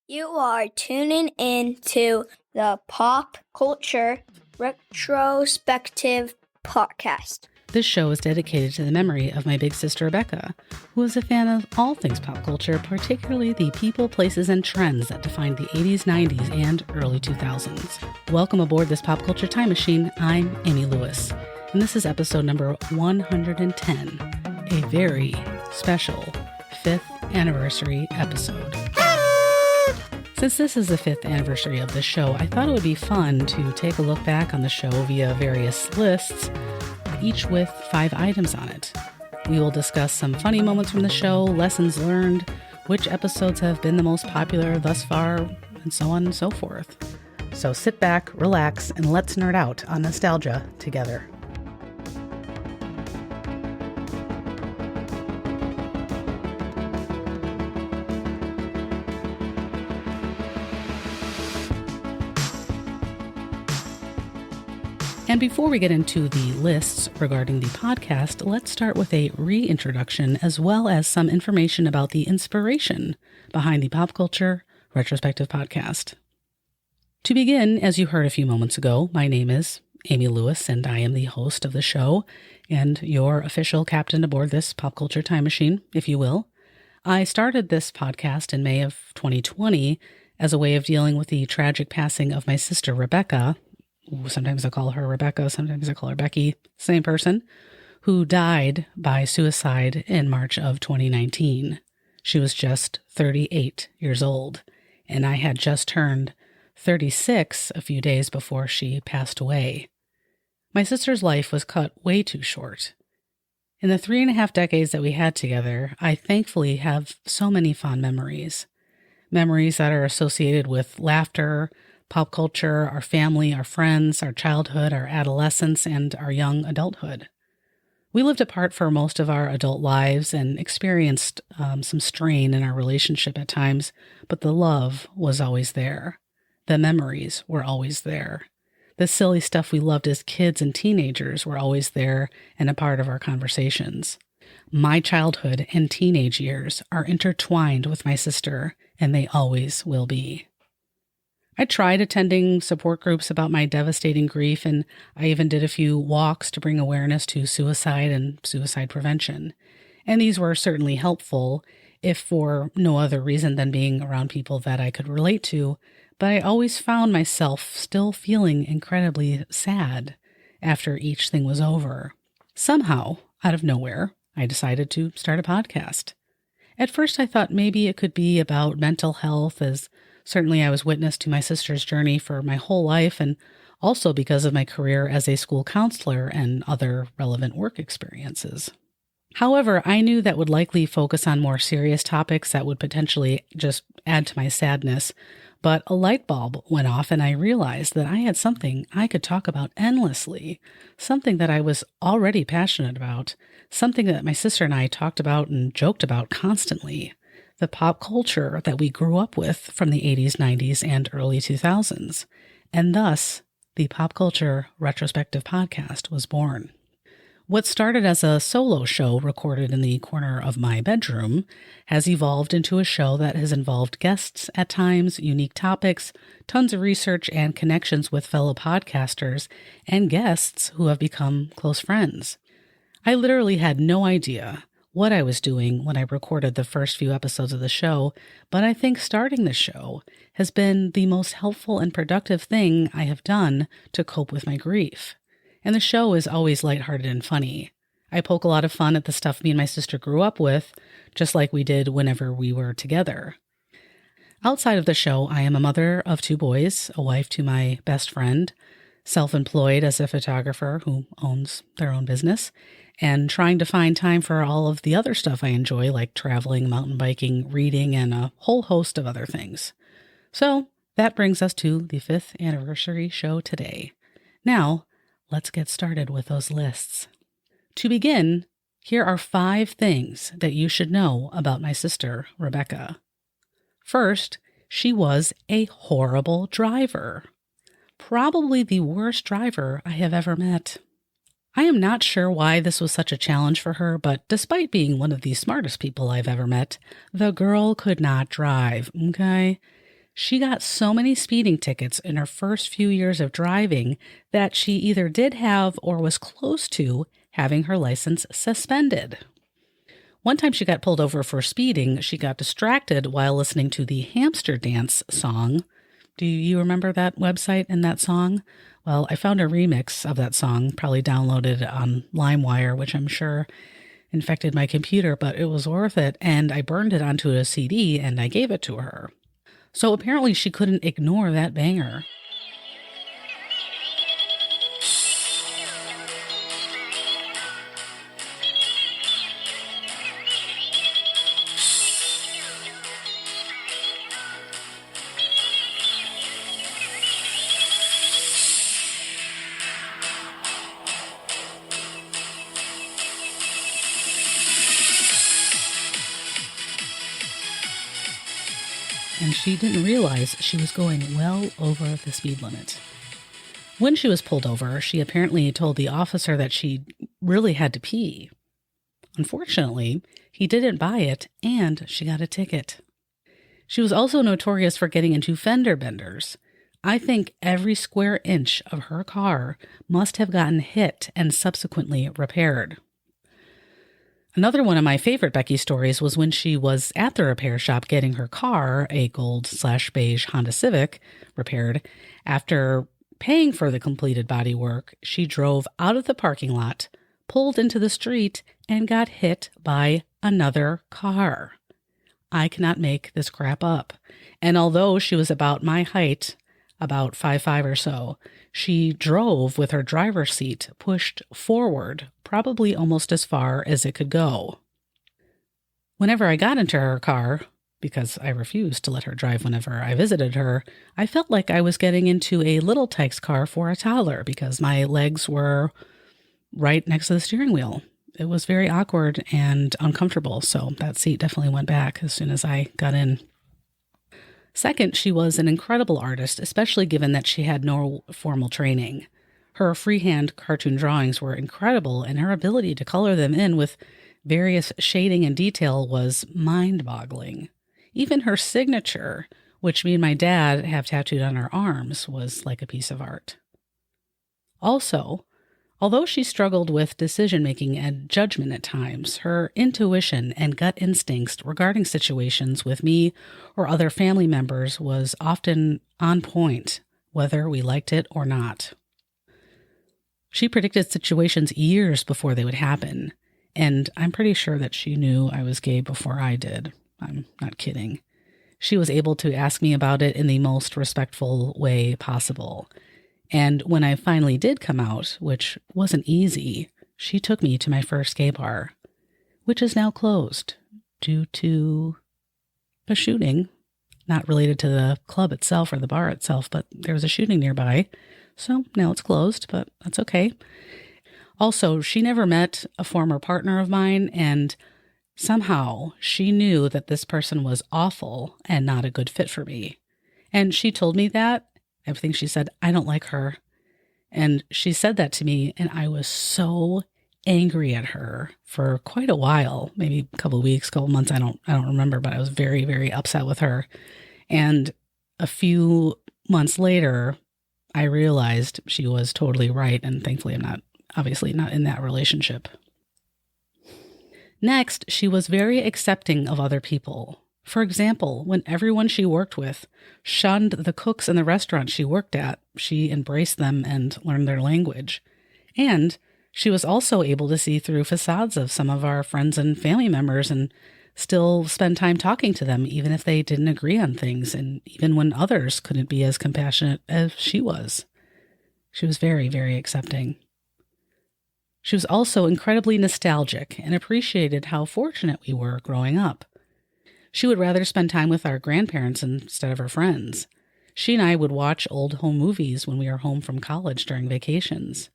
You are tuning in to the Pop Culture Retrospective Podcast. This show is dedicated to the memory of my big sister Rebecca, who was a fan of all things pop culture, particularly the people, places, and trends that defined the 80s, 90s, and early 2000s. Welcome aboard this pop culture time machine. I'm Amy Lewis, and this is episode number 110, a very special 5th anniversary episode. Since this is the 5th anniversary of the show, I thought it would be fun to take a look back on the show via various lists, each with 5 items on it. We will discuss some funny moments from the show, lessons learned, which episodes have been the most popular thus far, and so on and so forth. So sit back, relax, and let's nerd out on nostalgia together. And before we get into the lists regarding the podcast, let's start with a reintroduction as well as some information about the inspiration behind the Pop Culture Retrospective Podcast. To begin, as you heard a few moments ago, my name is Amy Lewis, and I am the host of the show and your official captain aboard this pop culture time machine, if you will. I started this podcast in May of 2020 as a way of dealing with the tragic passing of my sister Rebecca. Sometimes I call her Rebecca, sometimes I call her Becky, same person, who died by suicide in March of 2019. She was just 38 years old, and I had just turned 36 a few days before she passed away. My sister's life was cut way too short. In the 3.5 decades that we had together, I thankfully have so many fond memories. Memories that are associated with laughter, pop culture, our family, our friends, our childhood, our adolescence, and our young adulthood. We lived apart for most of our adult lives and experienced some strain in our relationship at times, but the love was always there. The memories were always there. The silly stuff we loved as kids and teenagers were always there and a part of our conversations. My childhood and teenage years are intertwined with my sister, and they always will be. I tried attending support groups about my devastating grief, and I even did a few walks to bring awareness to suicide and suicide prevention. And these were certainly helpful, if for no other reason than being around people that I could relate to, but I always found myself still feeling incredibly sad after each thing was over. Somehow, out of nowhere, I decided to start a podcast. At first I thought maybe it could be about mental health, as certainly I was witness to my sister's journey for my whole life, and also because of my career as a school counselor and other relevant work experiences. However, I knew that would likely focus on more serious topics that would potentially just add to my sadness, but a light bulb went off and I realized that I had something I could talk about endlessly, something that I was already passionate about, something that my sister and I talked about and joked about constantly. The pop culture that we grew up with from the 80s, 90s, and early 2000s. And thus, the Pop Culture Retrospective Podcast was born. What started as a solo show recorded in the corner of my bedroom has evolved into a show that has involved guests at times, unique topics, tons of research, and connections with fellow podcasters and guests who have become close friends. I literally had no idea what I was doing when I recorded the first few episodes of the show, but I think starting the show has been the most helpful and productive thing I have done to cope with my grief. And the show is always lighthearted and funny. I poke a lot of fun at the stuff me and my sister grew up with, just like we did whenever we were together. Outside of the show, I am a mother of 2 boys, a wife to my best friend, self-employed as a photographer who owns their own business, and trying to find time for all of the other stuff I enjoy, like traveling, mountain biking, reading, and a whole host of other things. So that brings us to the 5th anniversary show today. Now, let's get started with those lists. To begin, here are 5 things that you should know about my sister, Rebecca. First, she was a horrible driver. Probably the worst driver I have ever met. I am not sure why this was such a challenge for her, but despite being one of the smartest people I've ever met, the girl could not drive, okay? She got so many speeding tickets in her first few years of driving that she either did have or was close to having her license suspended. One time she got pulled over for speeding. She got distracted while listening to the Hamster Dance song. Do you remember that website and that song? Well, I found a remix of that song, probably downloaded on LimeWire, which I'm sure infected my computer, but it was worth it. And I burned it onto a CD and I gave it to her. So apparently she couldn't ignore that banger. And she didn't realize she was going well over the speed limit. When she was pulled over, she apparently told the officer that she really had to pee. Unfortunately, he didn't buy it, and she got a ticket. She was also notorious for getting into fender benders. I think every square inch of her car must have gotten hit and subsequently repaired. Another one of my favorite Becky stories was when she was at the repair shop getting her car, a gold/beige Honda Civic, repaired. After paying for the completed bodywork, she drove out of the parking lot, pulled into the street, and got hit by another car. I cannot make this crap up. And although she was about my height, about 5'5" or so, she drove with her driver's seat pushed forward, probably almost as far as it could go. Whenever I got into her car, because I refused to let her drive whenever I visited her, I felt like I was getting into a Little Tikes car for a toddler because my legs were right next to the steering wheel. It was very awkward and uncomfortable, so that seat definitely went back as soon as I got in. Second, she was an incredible artist, especially given that she had no formal training. Her freehand cartoon drawings were incredible, and her ability to color them in with various shading and detail was mind-boggling. Even her signature, which me and my dad have tattooed on our arms, was like a piece of art. Also, although she struggled with decision-making and judgment at times, her intuition and gut instincts regarding situations with me or other family members was often on point, whether we liked it or not. She predicted situations years before they would happen, and I'm pretty sure that she knew I was gay before I did. I'm not kidding. She was able to ask me about it in the most respectful way possible. And when I finally did come out, which wasn't easy, she took me to my first gay bar, which is now closed due to a shooting, not related to the club itself or the bar itself, but there was a shooting nearby. So now it's closed, but that's okay. Also, she never met a former partner of mine, and somehow she knew that this person was awful and not a good fit for me. And she told me that. Everything she said, I don't like her. And she said that to me, and I was so angry at her for quite a while, maybe a couple of weeks, couple of months, I don't remember, but I was very, very upset with her. And a few months later, I realized she was totally right, and thankfully I'm obviously not in that relationship. Next, she was very accepting of other people. For example, when everyone she worked with shunned the cooks in the restaurant she worked at, she embraced them and learned their language. And she was also able to see through facades of some of our friends and family members and still spend time talking to them, even if they didn't agree on things, and even when others couldn't be as compassionate as she was. She was very, very accepting. She was also incredibly nostalgic and appreciated how fortunate we were growing up. She would rather spend time with our grandparents instead of her friends. She and I would watch old home movies when we were home from college during vacations.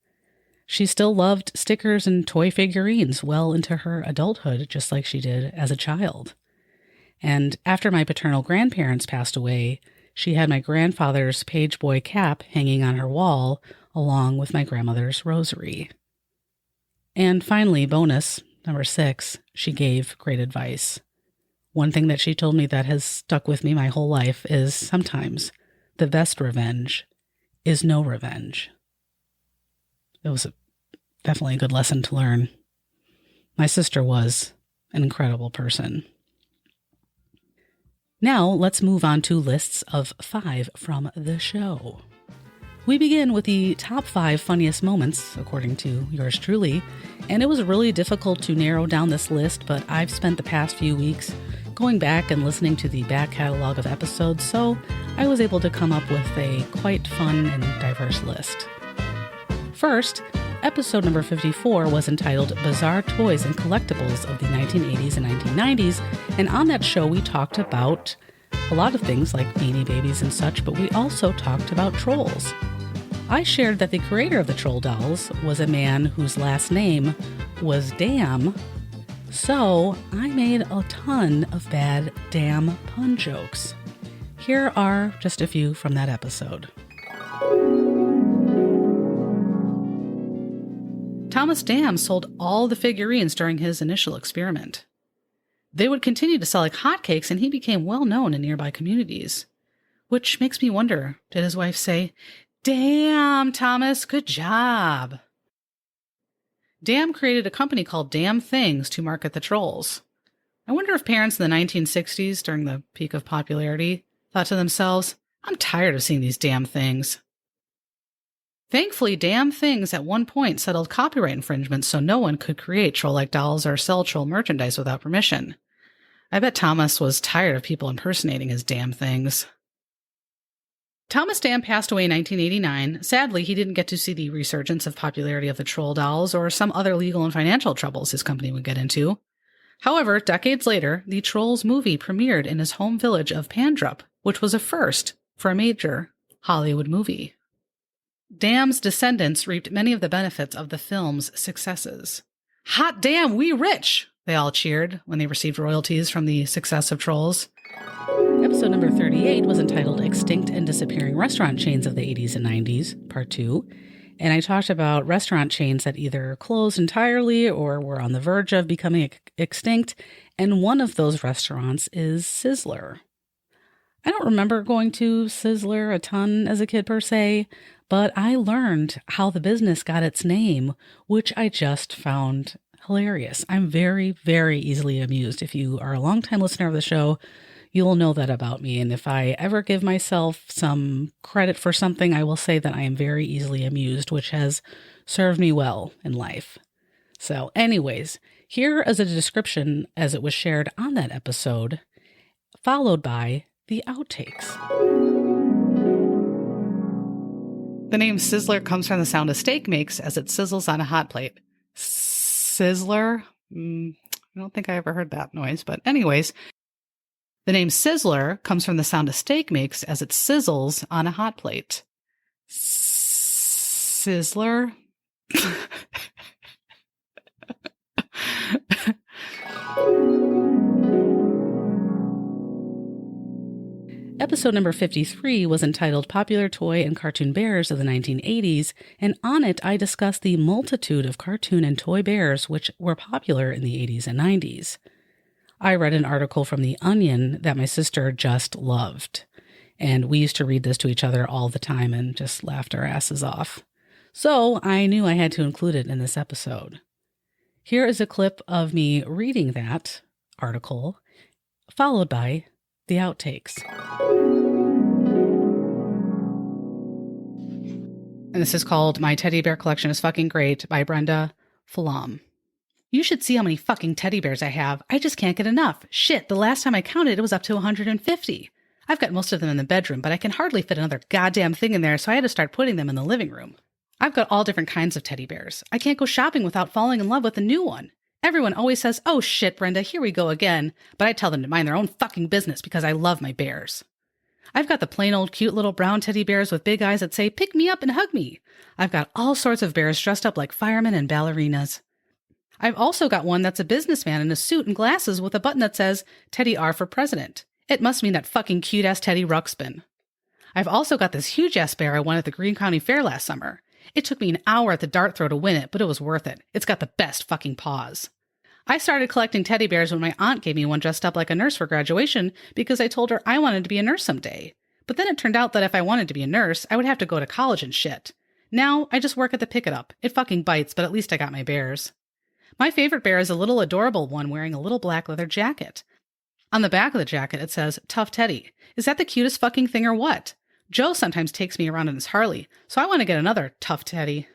She still loved stickers and toy figurines well into her adulthood, just like she did as a child. And after my paternal grandparents passed away, she had my grandfather's page boy cap hanging on her wall, along with my grandmother's rosary. And finally, bonus, number 6, she gave great advice. One thing that she told me that has stuck with me my whole life is sometimes the best revenge is no revenge. It was definitely a good lesson to learn. My sister was an incredible person. Now let's move on to lists of 5 from the show. We begin with the top 5 funniest moments, according to yours truly, and it was really difficult to narrow down this list, but I've spent the past few weeks going back and listening to the back catalog of episodes, so I was able to come up with a quite fun and diverse list. First, episode number 54 was entitled Bizarre Toys and Collectibles of the 1980s and 1990s, and on that show we talked about a lot of things like Beanie Babies and such, but we also talked about trolls. I shared that the creator of the troll dolls was a man whose last name was Damn, so I made a ton of bad damn pun jokes. Here are just a few from that episode. Thomas Dam sold all the figurines during his initial experiment. They would continue to sell like hotcakes, and he became well known in nearby communities. Which makes me wonder, did his wife say, "Damn, Thomas, good job"? Dam created a company called Damn Things to market the trolls. I wonder if parents in the 1960s, during the peak of popularity, thought to themselves, "I'm tired of seeing these damn things." Thankfully, Damn Things at one point settled copyright infringements so no one could create troll-like dolls or sell troll merchandise without permission. I bet Thomas was tired of people impersonating his damn things. Thomas Dam passed away in 1989. Sadly, he didn't get to see the resurgence of popularity of the troll dolls or some other legal and financial troubles his company would get into. However, decades later, the Trolls movie premiered in his home village of Pandrup, which was a first for a major Hollywood movie. Dam's descendants reaped many of the benefits of the film's successes. "Hot damn, we rich!" they all cheered when they received royalties from the success of Trolls. Episode number 38 was entitled Extinct and Disappearing Restaurant Chains of the 80s and 90s, Part 2. And I talked about restaurant chains that either closed entirely or were on the verge of becoming extinct. And one of those restaurants is Sizzler. I don't remember going to Sizzler a ton as a kid per se, but I learned how the business got its name, which I just found hilarious. I'm very, very easily amused. If you are a longtime listener of the show, you'll know that about me. And if I ever give myself some credit for something, I will say that I am very easily amused, which has served me well in life. So anyways, here is a description as it was shared on that episode, followed by the outtakes. The name Sizzler comes from the sound a steak makes as it sizzles on a hot plate. Sizzler? I don't think I ever heard that noise, but anyways. The name Sizzler comes from the sound a steak makes as it sizzles on a hot plate. Sizzler? Episode number 53 was entitled Popular Toy and Cartoon Bears of the 1980s, and on it I discussed the multitude of cartoon and toy bears which were popular in the 80s and 90s. I read an article from The Onion that my sister just loved, and we used to read this to each other all the time and just laughed our asses off. So I knew I had to include it in this episode. Here is a clip of me reading that article, followed by the outtakes. And this is called My Teddy Bear Collection is Fucking Great by Brenda Falam. You should see how many fucking teddy bears I have. I just can't get enough. Shit, the last time I counted, it was up to 150. I've got most of them in the bedroom, but I can hardly fit another goddamn thing in there, so I had to start putting them in the living room. I've got all different kinds of teddy bears. I can't go shopping without falling in love with a new one. Everyone always says, "Oh shit, Brenda, here we go again." But I tell them to mind their own fucking business because I love my bears. I've got the plain old cute little brown teddy bears with big eyes that say, "Pick me up and hug me." I've got all sorts of bears dressed up like firemen and ballerinas. I've also got one that's a businessman in a suit and glasses with a button that says, "Teddy R for President." It must mean that fucking cute-ass Teddy Ruxpin. I've also got this huge-ass bear I won at the Greene County Fair last summer. It took me an hour at the dart throw to win it, but it was worth it. It's got the best fucking paws. I started collecting teddy bears when my aunt gave me one dressed up like a nurse for graduation because I told her I wanted to be a nurse someday. But then it turned out that if I wanted to be a nurse, I would have to go to college and shit. Now, I just work at the Pick It Up. It fucking bites, but at least I got my bears. My favorite bear is a little adorable one wearing a little black leather jacket. On the back of the jacket, it says, Tough Teddy. Is that the cutest fucking thing or what? Joe sometimes takes me around in his Harley, so I want to get another Tough Teddy.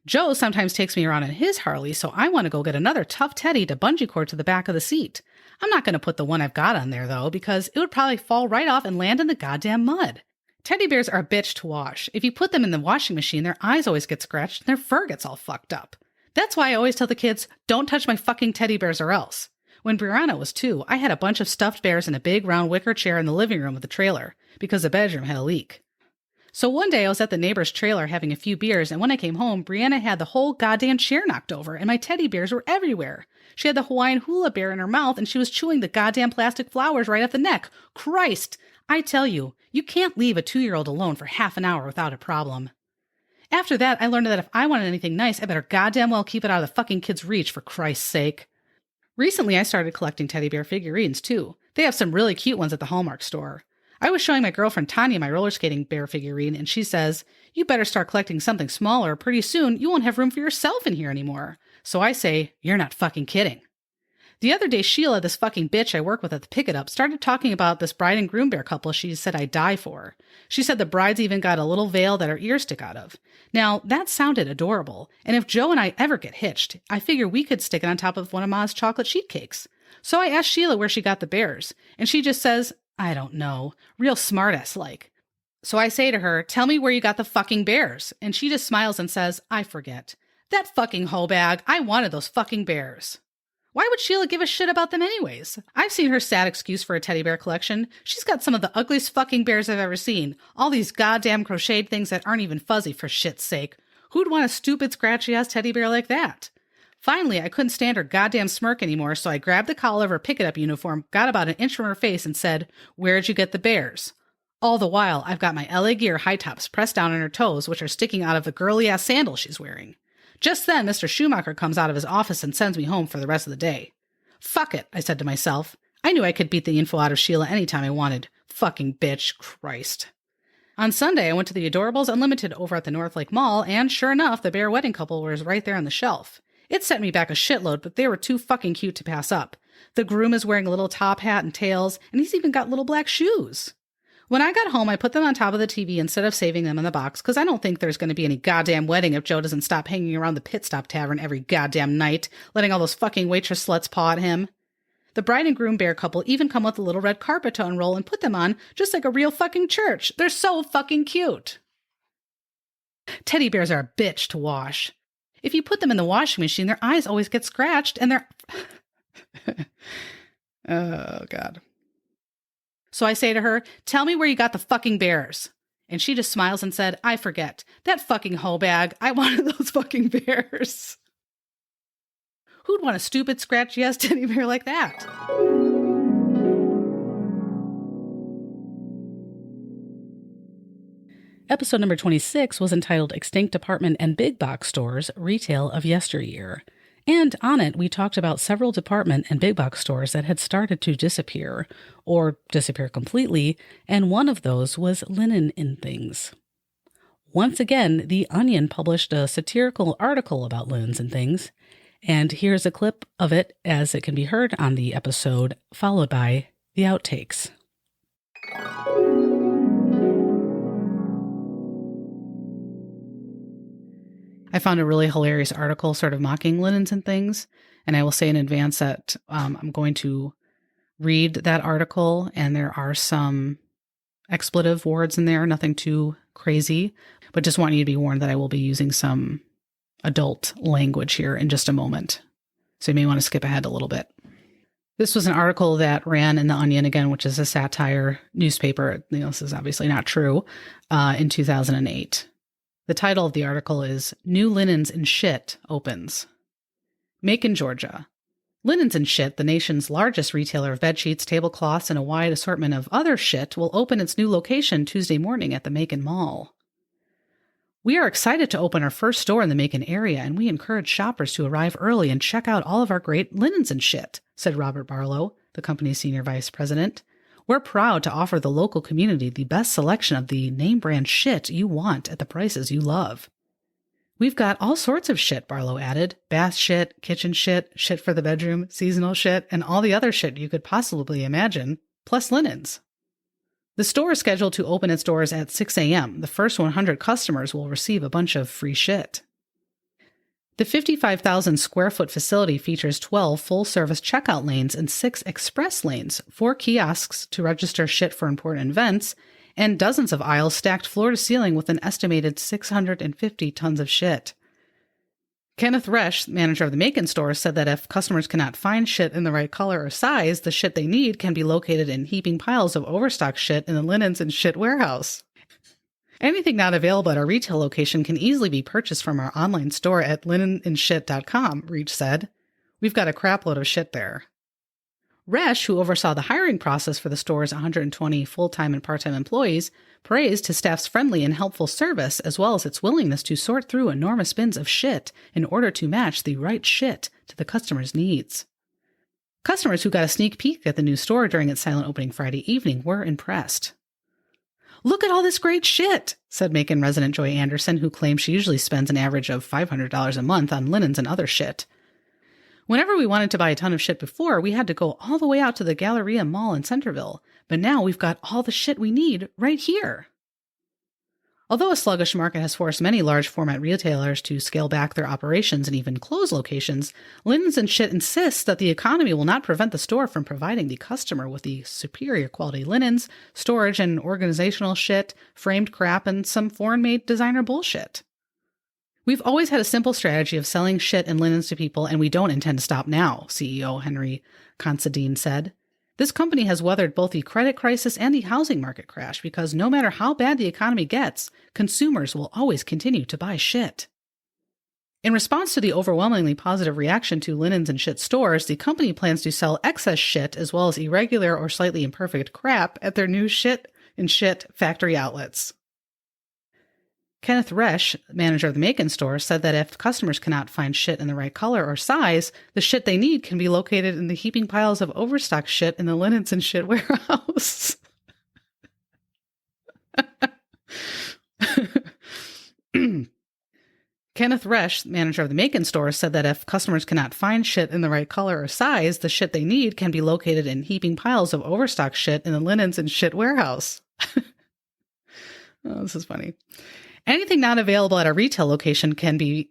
Joe sometimes takes me around in his Harley, so I want to go get another Tough Teddy to bungee cord to the back of the seat. I'm not going to put the one I've got on there, though, because it would probably fall right off and land in the goddamn mud. Teddy bears are a bitch to wash. If you put them in the washing machine, their eyes always get scratched and their fur gets all fucked up. That's why I always tell the kids, don't touch my fucking teddy bears or else. When Brianna was 2, I had a bunch of stuffed bears in a big round wicker chair in the living room of the trailer, because the bedroom had a leak. So one day I was at the neighbor's trailer having a few beers, and when I came home, Brianna had the whole goddamn chair knocked over, and my teddy bears were everywhere. She had the Hawaiian hula bear in her mouth, and she was chewing the goddamn plastic flowers right off the neck. Christ! I tell you, you can't leave a 2-year-old alone for half an hour without a problem. After that, I learned that if I wanted anything nice, I better goddamn well keep it out of the fucking kid's reach, for Christ's sake. Recently, I started collecting teddy bear figurines, too. They have some really cute ones at the Hallmark store. I was showing my girlfriend Tanya my roller skating bear figurine, and she says, you better start collecting something smaller. Pretty soon, you won't have room for yourself in here anymore. So I say, you're not fucking kidding. The other day, Sheila, this fucking bitch I work with at the Pick It Up, started talking about this bride and groom bear couple she said I'd die for. She said the bride's even got a little veil that her ears stick out of. Now, that sounded adorable, and if Joe and I ever get hitched, I figure we could stick it on top of one of Ma's chocolate sheet cakes. So I asked Sheila where she got the bears, and she just says, I don't know, real smartass-like. So I say to her, tell me where you got the fucking bears, and she just smiles and says, I forget. That fucking hoe bag, I wanted those fucking bears. Why would Sheila give a shit about them anyways? I've seen her sad excuse for a teddy bear collection. She's got some of the ugliest fucking bears I've ever seen. All these goddamn crocheted things that aren't even fuzzy, for shit's sake. Who'd want a stupid, scratchy-ass teddy bear like that? Finally, I couldn't stand her goddamn smirk anymore, so I grabbed the collar of her Pick It Up uniform, got about an inch from her face, and said, Where'd you get the bears? All the while, I've got my LA Gear high tops pressed down on her toes, which are sticking out of the girly-ass sandals she's wearing. Just then, Mr. Schumacher comes out of his office and sends me home for the rest of the day. Fuck it, I said to myself. I knew I could beat the info out of Sheila anytime I wanted. Fucking bitch, Christ. On Sunday, I went to the Adorables Unlimited over at the North Lake Mall, and sure enough, the bear wedding couple was right there on the shelf. It set me back a shitload, but they were too fucking cute to pass up. The groom is wearing a little top hat and tails, and he's even got little black shoes. When I got home, I put them on top of the TV instead of saving them in the box, because I don't think there's going to be any goddamn wedding if Joe doesn't stop hanging around the Pit Stop Tavern every goddamn night, letting all those fucking waitress sluts paw at him. The bride and groom bear couple even come with a little red carpet to unroll and put them on, just like a real fucking church. They're so fucking cute. Teddy bears are a bitch to wash. If you put them in the washing machine, their eyes always get scratched, and they're... Oh, God. So I say to her, tell me where you got the fucking bears. And she just smiles and said, I forget. That fucking hoe bag. I wanted those fucking bears. Who'd want a stupid, scratchy-ass teddy bear like that? Episode number 26 was entitled Extinct Department and Big Box Stores, Retail of Yesteryear. And on it, we talked about several department and big box stores that had started to disappear, or disappear completely, and one of those was Linen in Things. Once again, The Onion published a satirical article about Linens and Things, and here's a clip of it as it can be heard on the episode, followed by the outtakes. I found a really hilarious article sort of mocking Linens and Things, and I will say in advance that I'm going to read that article, and there are some expletive words in there, nothing too crazy, but just want you to be warned that I will be using some adult language here in just a moment. So you may want to skip ahead a little bit. This was an article that ran in The Onion, again, which is a satire newspaper. This is obviously not true, in 2008. The title of the article is New Linens and Shit Opens. Macon, Georgia. Linens and Shit, the nation's largest retailer of bedsheets, tablecloths, and a wide assortment of other shit, will open its new location Tuesday morning at the Macon Mall. We are excited to open our first store in the Macon area, and we encourage shoppers to arrive early and check out all of our great linens and shit, said Robert Barlow, the company's senior vice president. We're proud to offer the local community the best selection of the name brand shit you want at the prices you love. We've got all sorts of shit, Barlow added. Bath shit, kitchen shit, shit for the bedroom, seasonal shit, and all the other shit you could possibly imagine, plus linens. The store is scheduled to open its doors at 6 a.m. The first 100 customers will receive a bunch of free shit. The 55,000 square foot facility features 12 full-service checkout lanes and 6 express lanes, 4 kiosks to register shit for important events, and dozens of aisles stacked floor to ceiling with an estimated 650 tons of shit. Kenneth Resch, manager of the Macon store, said that if customers cannot find shit in the right color or size, the shit they need can be located in heaping piles of overstock shit in the linens and shit warehouse. Anything not available at our retail location can easily be purchased from our online store at linenandshit.com, Reach said. We've got a crapload of shit there. Resch, who oversaw the hiring process for the store's 120 full-time and part-time employees, praised his staff's friendly and helpful service, as well as its willingness to sort through enormous bins of shit in order to match the right shit to the customer's needs. Customers who got a sneak peek at the new store during its silent opening Friday evening were impressed. "Look at all this great shit," said Macon resident Joy Anderson, who claims she usually spends an average of $500 a month on linens and other shit. "Whenever we wanted to buy a ton of shit before, we had to go all the way out to the Galleria Mall in Centerville, but now we've got all the shit we need right here." Although a sluggish market has forced many large format retailers to scale back their operations and even close locations, Linens and Shit insists that the economy will not prevent the store from providing the customer with the superior quality linens, storage and organizational shit, framed crap, and some foreign-made designer bullshit. "We've always had a simple strategy of selling shit and linens to people, and we don't intend to stop now," CEO Henry Considine said. "This company has weathered both the credit crisis and the housing market crash because no matter how bad the economy gets, consumers will always continue to buy shit." In response to the overwhelmingly positive reaction to Linens and Shit stores, the company plans to sell excess shit as well as irregular or slightly imperfect crap at their new shit and shit factory outlets. Kenneth Resch, manager of the Macon store, said that if customers cannot find shit in the right color or size, the shit they need can be located in the heaping piles of overstock shit in the linens and shit warehouse. Kenneth Resch, manager of the Macon store, said that if customers cannot find shit in the right color or size, the shit they need can be located in heaping piles of overstock shit in the linens and shit warehouse. Oh, this is funny. Anything not available at a retail location can be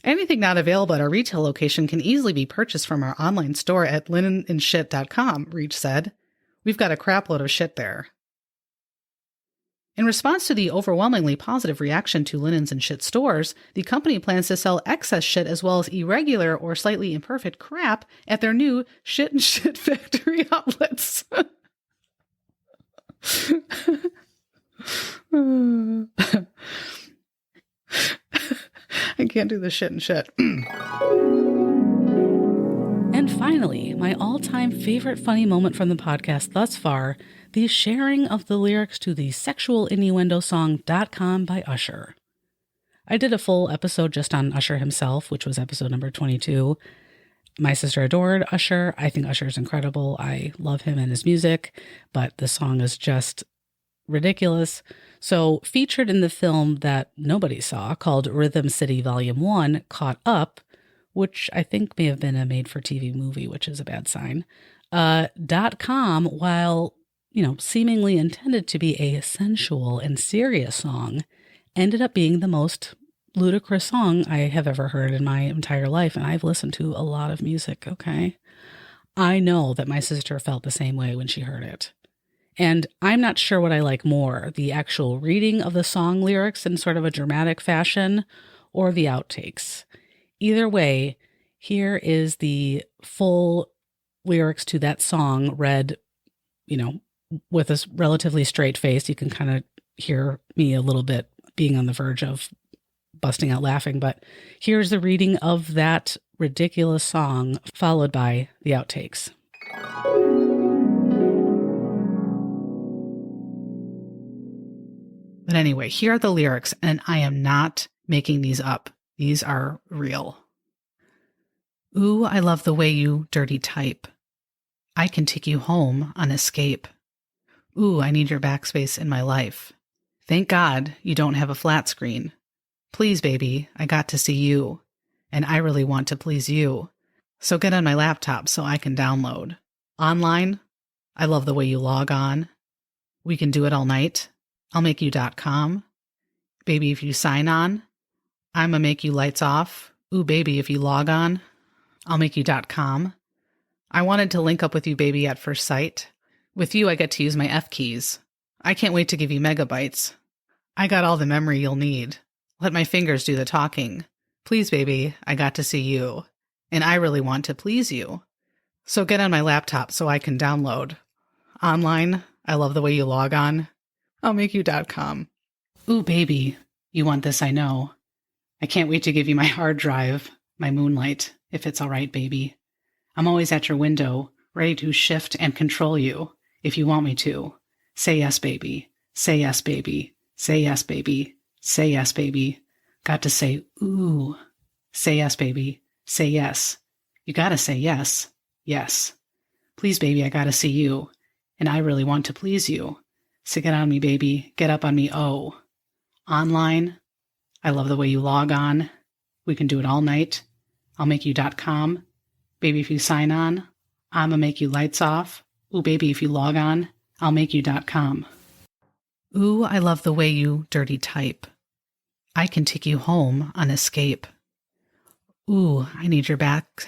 Anything not available at our retail location can easily be purchased from our online store at linenandshit.com, Reach said. We've got a crapload of shit there. In response to the overwhelmingly positive reaction to Linens and Shit stores, the company plans to sell excess shit as well as irregular or slightly imperfect crap at their new shit and shit factory outlets. I can't do the shit and shit. And finally, my all-time favorite funny moment from the podcast thus far, the sharing of the lyrics to the sexual innuendo song .com by Usher. I did a full episode just on Usher himself, which was episode number 22. My sister adored Usher. I think Usher is incredible. I love him and his music, but the song is just ridiculous. So featured in the film that nobody saw called Rhythm City Volume 1, Caught Up, which I think may have been a made-for-TV movie, which is a bad sign. .com, while, seemingly intended to be a sensual and serious song, ended up being the most ludicrous song I have ever heard in my entire life. And I've listened to a lot of music, okay? I know that my sister felt the same way when she heard it. And I'm not sure what I like more, the actual reading of the song lyrics in sort of a dramatic fashion or the outtakes. Either way, here is the full lyrics to that song read, with a relatively straight face. You can kind of hear me a little bit being on the verge of busting out laughing, but here's the reading of that ridiculous song, followed by the outtakes. But anyway, here are the lyrics, and I am not making these up. These are real. Ooh, I love the way you dirty type. I can take you home on escape. Ooh, I need your backspace in my life. Thank God you don't have a flat screen. Please, baby, I got to see you, and I really want to please you. So get on my laptop so I can download. Online, I love the way you log on. We can do it all night. I'll make you.com. Baby, if you sign on, I'ma make you lights off. Ooh, baby, if you log on, I'll make you.com. I wanted to link up with you, baby, at first sight. With you, I get to use my F keys. I can't wait to give you megabytes. I got all the memory you'll need. Let my fingers do the talking. Please, baby, I got to see you. And I really want to please you. So get on my laptop so I can download. Online, I love the way you log on. I'll make you.com. Ooh, baby, you want this, I know. I can't wait to give you my hard drive, my moonlight, if it's all right, baby. I'm always at your window, ready to shift and control you, if you want me to. Say yes, baby. Say yes, baby. Say yes, baby. Say yes, baby. Got to say, ooh. Say yes, baby. Say yes. You gotta say yes. Yes. Please, baby, I gotta see you. And I really want to please you. So get on me, baby. Get up on me, oh. Online, I love the way you log on. We can do it all night. I'll make you.com. Baby, if you sign on, I'ma make you lights off. Ooh, baby, if you log on, I'll make you.com. Ooh, I love the way you dirty type. I can take you home on escape. Ooh, I need your backspace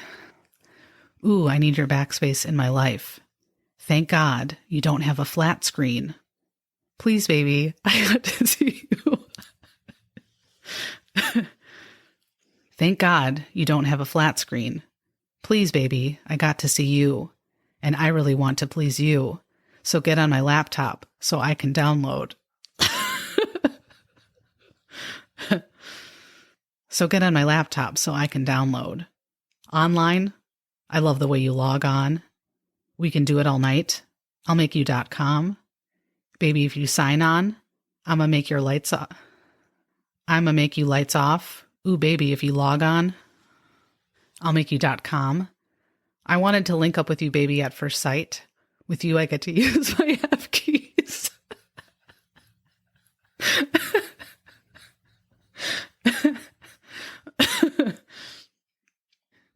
in my life. Thank God you don't have a flat screen. Please, baby, I got to see you. Thank God you don't have a flat screen. Please, baby, I got to see you. And I really want to please you. So get on my laptop so I can download. So get on my laptop so I can download. Online, I love the way you log on. We can do it all night. I'll make you.com. Baby, if you sign on, I'ma make your lights off. I'ma make you lights off. Ooh, baby, if you log on, I'll make you.com. I wanted to link up with you, baby, at first sight. With you, I get to use my F keys.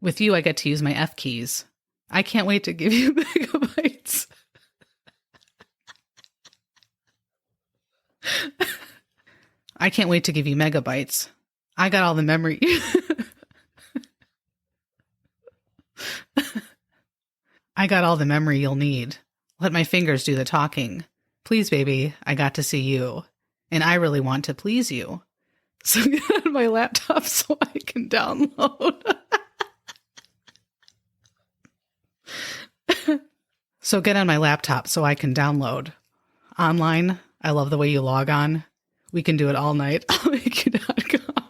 With you, I get to use my F keys. I can't wait to give you megabytes. I can't wait to give you megabytes. I got all the memory. I got all the memory you'll need. Let my fingers do the talking. Please, baby, I got to see you. And I really want to please you. So get on my laptop so I can download. So get on my laptop so I can download. Online, I love the way you log on. We can do it all night. I'll make you.com.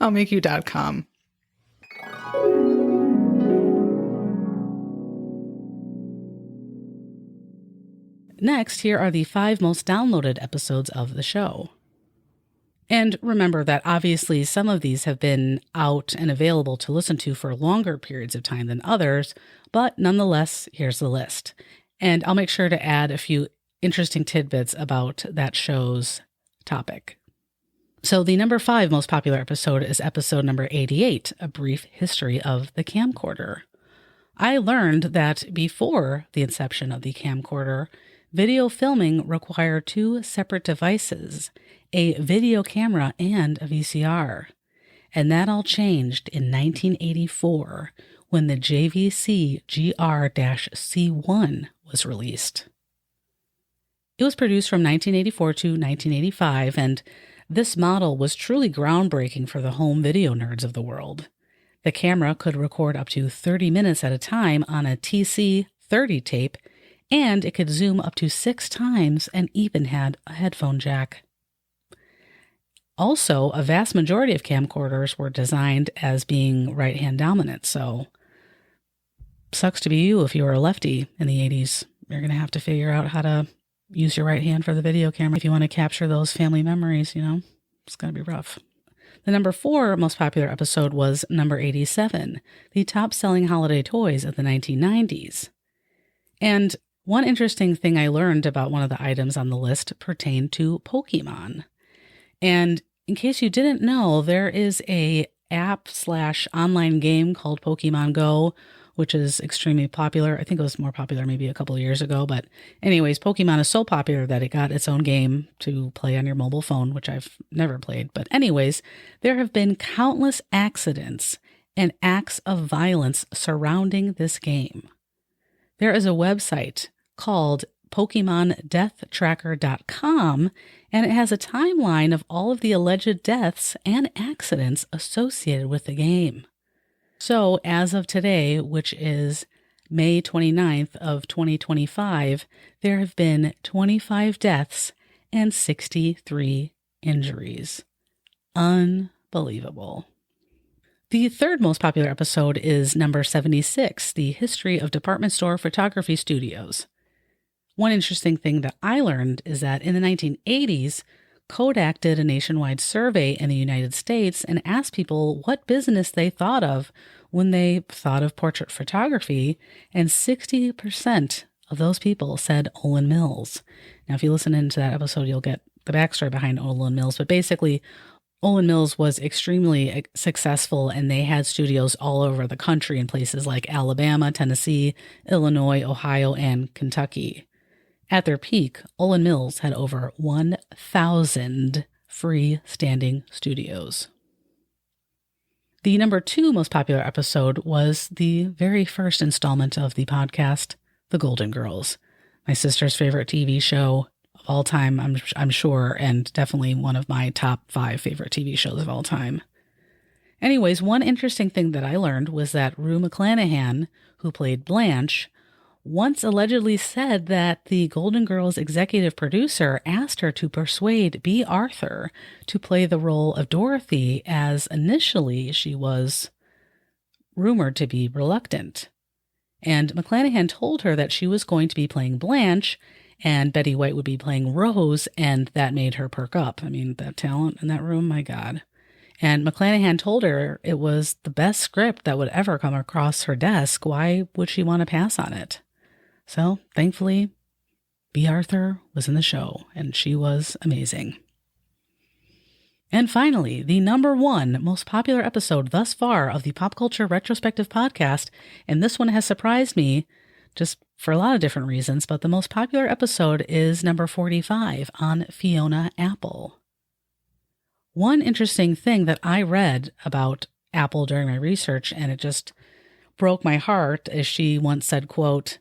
I'll make you.com. Next, here are the 5 most downloaded episodes of the show. And remember that obviously some of these have been out and available to listen to for longer periods of time than others, but nonetheless, here's the list. And I'll make sure to add a few interesting tidbits about that show's topic. So the number 5 most popular episode is episode number 88, A Brief History of the Camcorder. I learned that before the inception of the camcorder, video filming required 2 separate devices, a video camera and a VCR. And that all changed in 1984 when the JVC GR-C1 was released. It was produced from 1984 to 1985, and this model was truly groundbreaking for the home video nerds of the world. The camera could record up to 30 minutes at a time on a TC-30 tape, and it could zoom up to 6 times and even had a headphone jack. Also, a vast majority of camcorders were designed as being right-hand dominant, so sucks to be you if you were a lefty in the 80s. You're going to have to figure out how to use your right hand for the video camera if you want to capture those family memories, It's going to be rough. The number 4 most popular episode was number 87, the top-selling holiday toys of the 1990s. And one interesting thing I learned about one of the items on the list pertained to Pokemon. And in case you didn't know, there is a app/online game called Pokemon Go, which is extremely popular. I think it was more popular maybe a couple of years ago. But anyways, Pokemon is so popular that it got its own game to play on your mobile phone, which I've never played. But anyways, there have been countless accidents and acts of violence surrounding this game. There is a website called PokemonDeathTracker.com, and it has a timeline of all of the alleged deaths and accidents associated with the game. So as of today, which is May 29th of 2025, there have been 25 deaths and 63 injuries. Unbelievable. The third most popular episode is number 76, the history of department store photography studios. One interesting thing that I learned is that in the 1980s, Kodak did a nationwide survey in the United States and asked people what business they thought of when they thought of portrait photography, and 60% of those people said Olin Mills. Now, if you listen into that episode, you'll get the backstory behind Olin Mills, but basically, Olin Mills was extremely successful, and they had studios all over the country in places like Alabama, Tennessee, Illinois, Ohio, and Kentucky. At their peak, Olin Mills had over 1,000 freestanding studios. The number 2 most popular episode was the very first installment of the podcast, The Golden Girls, my sister's favorite TV show of all time, I'm sure, and definitely one of my top 5 favorite TV shows of all time. Anyways, one interesting thing that I learned was that Rue McClanahan, who played Blanche, once allegedly said that the Golden Girls executive producer asked her to persuade B. Arthur to play the role of Dorothy, as initially she was rumored to be reluctant. And McClanahan told her that she was going to be playing Blanche and Betty White would be playing Rose, and that made her perk up. I mean, that talent in that room, my God. And McClanahan told her it was the best script that would ever come across her desk. Why would she want to pass on it? So, thankfully, B. Arthur was in the show, and she was amazing. And finally, the number 1 most popular episode thus far of the Pop Culture Retrospective Podcast, and this one has surprised me just for a lot of different reasons, but the most popular episode is number 45 on Fiona Apple. One interesting thing that I read about Apple during my research, and it just broke my heart, is she once said, quote,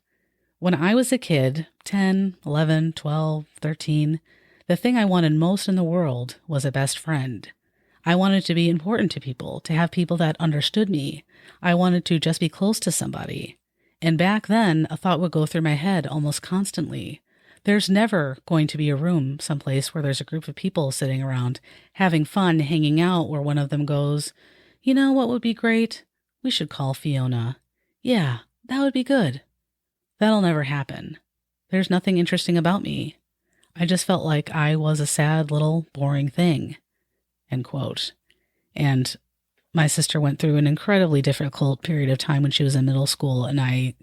"When I was a kid, 10, 11, 12, 13, the thing I wanted most in the world was a best friend. I wanted to be important to people, to have people that understood me. I wanted to just be close to somebody. And back then, a thought would go through my head almost constantly. There's never going to be a room someplace where there's a group of people sitting around, having fun, hanging out, where one of them goes, 'You know what would be great? We should call Fiona. Yeah, that would be good.' That'll never happen. There's nothing interesting about me. I just felt like I was a sad little boring thing." End quote. And my sister went through an incredibly difficult period of time when she was in middle school, and I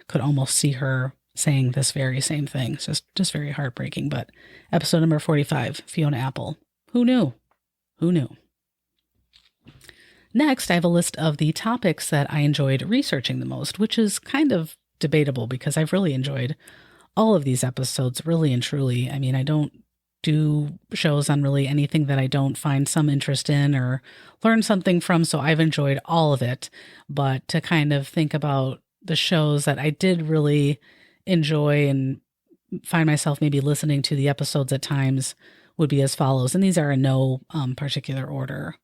could almost see her saying this very same thing. It's just very heartbreaking. But episode number 45, Fiona Apple. Who knew? Who knew? Next, I have a list of the topics that I enjoyed researching the most, which is kind of debatable because I've really enjoyed all of these episodes, really and truly. I mean, I don't do shows on really anything that I don't find some interest in or learn something from, so I've enjoyed all of it. But to kind of think about the shows that I did really enjoy and find myself maybe listening to the episodes at times would be as follows, and these are in no particular order.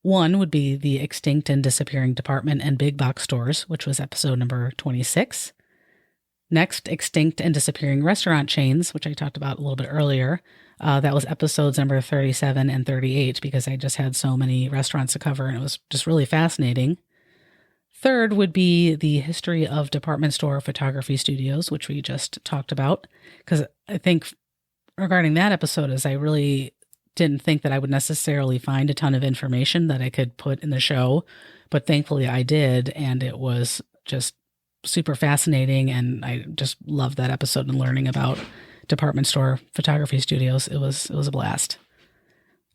One would be the Extinct and Disappearing Department and Big Box Stores, which was episode number 26. Next, Extinct and Disappearing Restaurant Chains, which I talked about a little bit earlier. That was episodes number 37 and 38 because I just had so many restaurants to cover and it was just really fascinating. Third would be the history of department store photography studios, which we just talked about, because I think regarding that episode is I really didn't think that I would necessarily find a ton of information that I could put in the show, but thankfully I did, and it was just super fascinating, and I just loved that episode and learning about department store photography studios. It was a blast.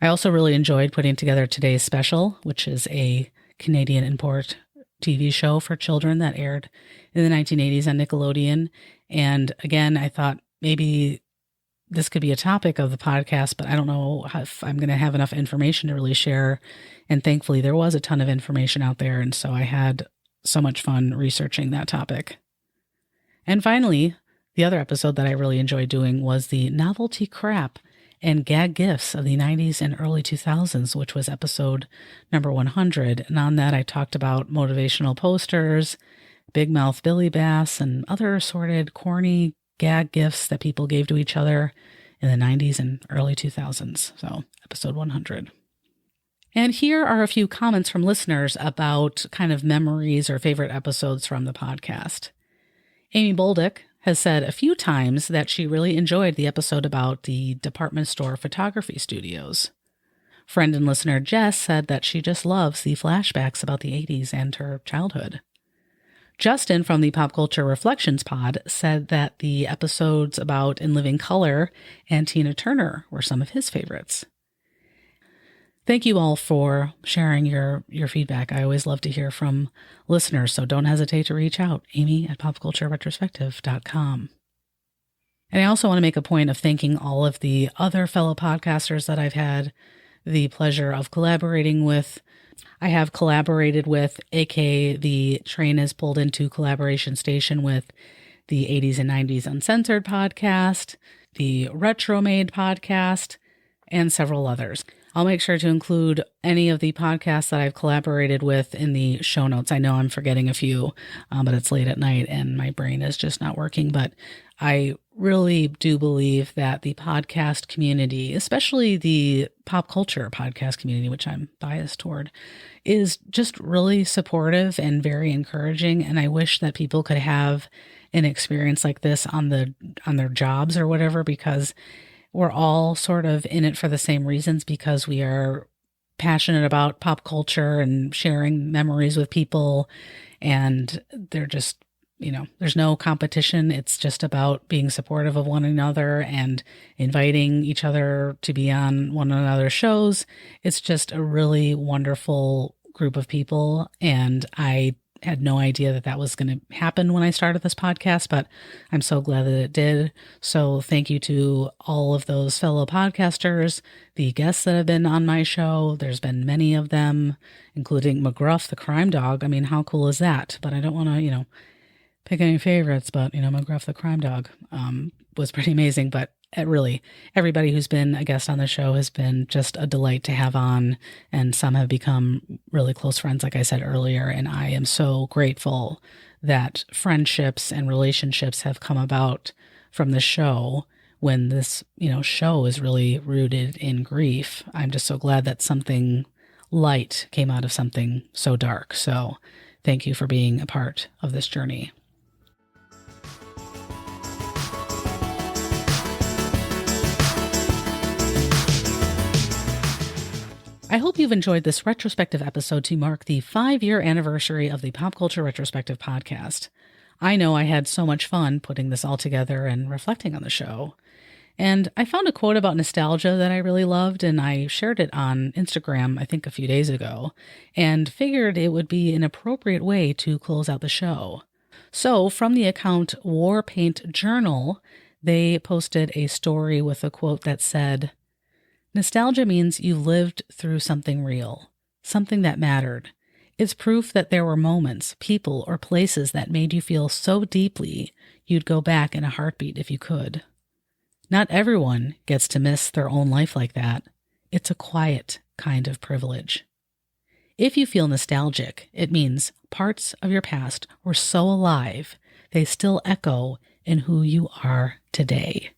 I also really enjoyed putting together today's special, which is a Canadian import TV show for children that aired in the 1980s on Nickelodeon. And again, I thought maybe this could be a topic of the podcast, but I don't know if I'm going to have enough information to really share. And thankfully, there was a ton of information out there. And so I had so much fun researching that topic. And finally, the other episode that I really enjoyed doing was the novelty crap and gag gifts of the 90s and early 2000s, which was episode number 100. And on that, I talked about motivational posters, Big Mouth Billy Bass, and other assorted corny gag gifts that people gave to each other in the 90s and early 2000s. So episode 100. And here are a few comments from listeners about kind of memories or favorite episodes from the podcast. Amy Bolduc has said a few times that she really enjoyed the episode about the department store photography studios. Friend and listener Jess said that she just loves the flashbacks about the 80s and her childhood. Justin from the Pop Culture Reflections pod said that the episodes about In Living Color and Tina Turner were some of his favorites. Thank you all for sharing your feedback. I always love to hear from listeners, so don't hesitate to reach out, amy@popcultureretrospective.com. And I also want to make a point of thanking all of the other fellow podcasters that I've had the pleasure of collaborating with. I have collaborated with, aka the train has pulled into collaboration station with, the 80s and 90s Uncensored podcast, the Retromade podcast, and several others. I'll make sure to include any of the podcasts that I've collaborated with in the show notes. I know I'm forgetting a few, but it's late at night and my brain is just not working. But I really do believe that the podcast community, especially the pop culture podcast community, which I'm biased toward, is just really supportive and very encouraging. And I wish that people could have an experience like this on their jobs or whatever, because we're all sort of in it for the same reasons, because we are passionate about pop culture and sharing memories with people. And they're just, there's no competition. It's just about being supportive of one another and inviting each other to be on one another's shows. It's just a really wonderful group of people. And I had no idea that was going to happen when I started this podcast, but I'm so glad that it did. So thank you to all of those fellow podcasters, the guests that have been on my show. There's been many of them, including McGruff, the crime dog. I mean, how cool is that? But I don't want to, pick any favorites, but, McGruff, the crime dog, was pretty amazing. But really, everybody who's been a guest on the show has been just a delight to have on, and some have become really close friends, like I said earlier, and I am so grateful that friendships and relationships have come about from the show when this, show is really rooted in grief. I'm just so glad that something light came out of something so dark. So thank you for being a part of this journey. I hope you've enjoyed this retrospective episode to mark the 5-year anniversary of the Pop Culture Retrospective podcast. I know I had so much fun putting this all together and reflecting on the show. And I found a quote about nostalgia that I really loved, and I shared it on Instagram, I think a few days ago, and figured it would be an appropriate way to close out the show. So from the account War Paint Journal, they posted a story with a quote that said, "Nostalgia means you lived through something real, something that mattered. It's proof that there were moments, people, or places that made you feel so deeply you'd go back in a heartbeat if you could. Not everyone gets to miss their own life like that. It's a quiet kind of privilege. If you feel nostalgic, it means parts of your past were so alive, they still echo in who you are today."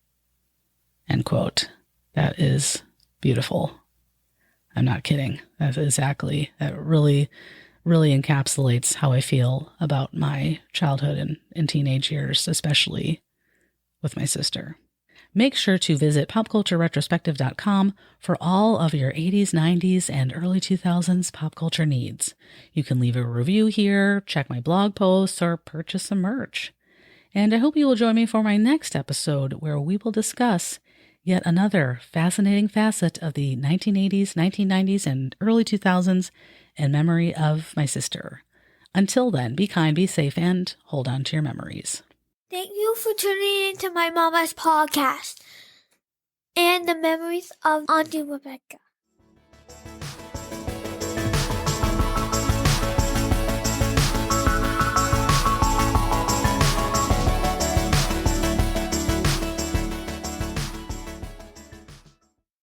End quote. That is beautiful. I'm not kidding. That really really encapsulates how I feel about my childhood and teenage years, especially with my sister. Make sure to visit popcultureretrospective.com for all of your 80s, 90s, and early 2000s pop culture needs. You can leave a review here, check my blog posts, or purchase some merch. And I hope you will join me for my next episode where we will discuss yet another fascinating facet of the 1980s, 1990s, and early 2000s in memory of my sister. Until then, be kind, be safe, and hold on to your memories. Thank you for tuning into my mama's podcast and the memories of Auntie Rebecca.